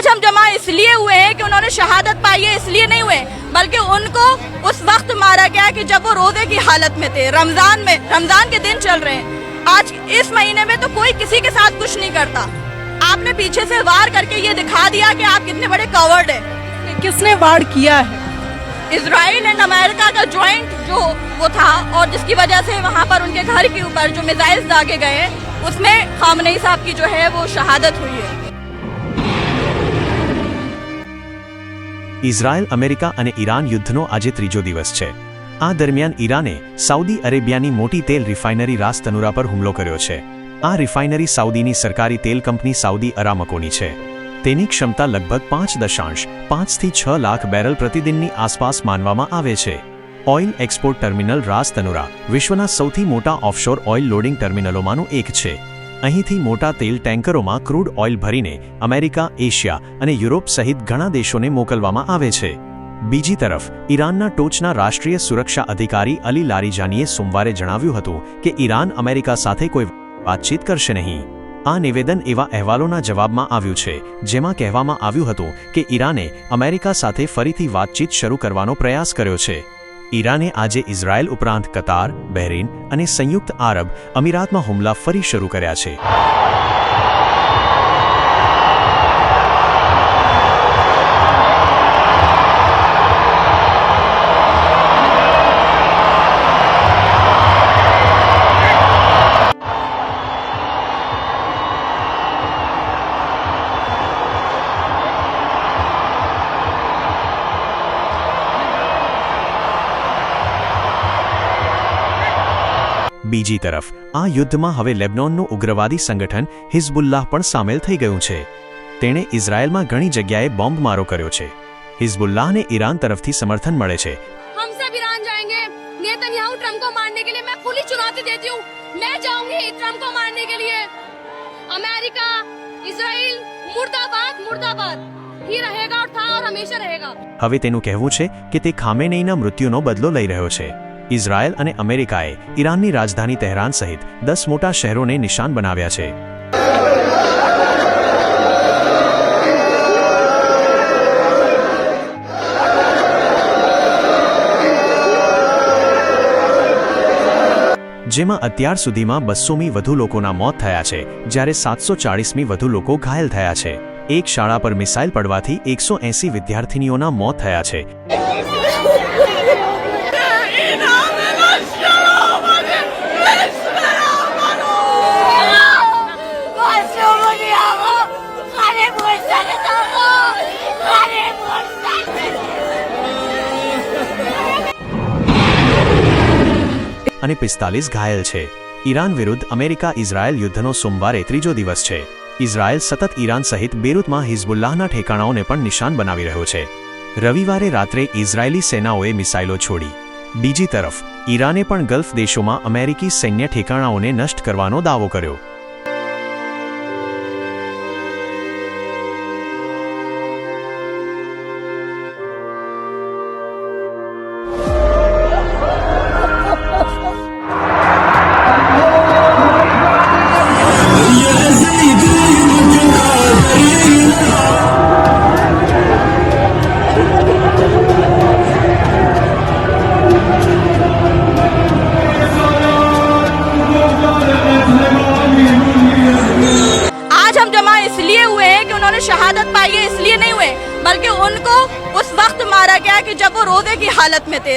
आज हम जमा इसलिए हुए हैं कि उन्होंने शहादत पाई है, इसलिए नहीं हुए, बल्कि उनको उस वक्त मारा गया कि जब वो रोजे की हालत में थे। रमजान के दिन चल रहे हैं। आज इस महीने में तो कोई किसी के साथ कुछ नहीं करता। आपने पीछे से वार करके ये दिखा दिया कि आप कितने बड़े कवर्ड हैं। किसने वार किया है? इजराइल एंड अमेरिका का ज्वाइंट जो वो था, और जिसकी वजह से वहाँ पर उनके घर के ऊपर जो मिसाइल्स दागे गए, उसमें खामनेई साहब की जो है वो शहादत हुई है। ઇઝરાયલ, અમેરિકા અને ઈરાન યુદ્ધનો આજે ત્રીજો દિવસ છે. આ દરમિયાન ઈરાને સાઉદી અરેબિયાની મોટી તેલ રિફાઇનરી રાસ તનુરા પર હુમલો કર્યો છે. આ રિફાઇનરી સાઉદીની સરકારી તેલ કંપની સાઉદી અરામકોની છે. તેની ક્ષમતા લગભગ 5.5 થી 6 લાખ બેરલ પ્રતિદિનની આસપાસ માનવામાં આવે છે. ઓઇલ એક્સપોર્ટ ટર્મિનલ રાસ તનુરા વિશ્વના સૌથી મોટા ઓફશોર ઓઇલ લોડિંગ ટર્મિનલોમાંનું એક છે. અહીંથી મોટા તેલ ટેન્કરોમાં ક્રૂડ ઓઇલ ભરીને અમેરિકા, એશિયા અને યુરોપ સહિત ઘણા દેશોને મોકલવામાં આવે છે. બીજી તરફ ઈરાનના ટોચના રાષ્ટ્રીય સુરક્ષા અધિકારી અલી લારીજાનીએ સોમવારે જણાવ્યું હતું કે ઈરાન અમેરિકા સાથે કોઈ વાતચીત કરશે નહીં. આ નિવેદન એવા અહેવાલોના જવાબમાં આવ્યું છે જેમાં કહેવામાં આવ્યું હતું કે ઈરાને અમેરિકા સાથે ફરીથી વાતચીત શરૂ કરવાનો પ્રયાસ કર્યો છે. ઈરાને આજે ઇઝરાયલ ઉપરાંત કતાર, બહેરીન અને સંયુક્ત આરબ અમીરાતમાં હુમલા ફરી શરૂ કર્યા છે. બીજી તરફ આ યુદ્ધમાં હવે લેબનોનનું ઉગ્રવાદી સંગઠન હિઝબુલ્લાહ પણ સામેલ થઈ ગયું છે. તેણે ઇઝરાયલમાં ઘણી જગ્યાએ બોમ્બમારો કર્યો છે. હિઝબુલ્લાહને ઈરાન તરફથી સમર્થન મળે છે. हम सब ईरान जाएंगे। नेतन्याहू ट्रम्प को मारने के लिए मैं खुली चुनौती देती हूँ। मैं जाऊंगी ट्रम्प को मारने के लिए। अमेरिका, इजराइल, मुर्दाबाद मुर्दाबाद ही रहेगा और था और हमेशा रहेगा. હવે તેનું કહેવું છે કે તે ખામેનેઈના મૃત્યુનો બદલો લઈ રહ્યો છે. ઇઝરાયલ અને અમેરિકાએ ઈરાનની રાજધાની તહેરાન સહિત 10 મોટા શહેરોને નિશાન બનાવ્યા છે. જેમાં અત્યાર સુધીમાં 200મી વધુ લોકોના મોત થયા છે, જ્યારે 740મી વધુ લોકો ઘાયલ થયા છે. એક શાળા પર મિસાઇલ પડવાથી 180 વિદ્યાર્થીનીઓના મોત થયા છે. અને 45 ઘાયલ છે. ઈરાન વિરુદ્ધ અમેરિકા ઇઝરાયલ યુદ્ધનો સોમવારે ત્રીજો દિવસ છે. ઇઝરાયલ સતત ઈરાન સહિત બેરૂતમાં હિઝબુલ્લાહના ઠેકાણાઓને પણ નિશાન બનાવી રહ્યો છે. રવિવારે રાત્રે ઇઝરાયેલી સેનાઓએ મિસાઇલો છોડી. બીજી તરફ ઈરાને પણ ગલ્ફ દેશોમાં અમેરિકી સૈન્ય ઠેકાણાઓને નષ્ટ કરવાનો દાવો કર્યો. शहादत पाई है, इसलिए नहीं हुए, बल्कि उनको उस वक्त मारा गया कि जब वो रोजे की हालत में थे।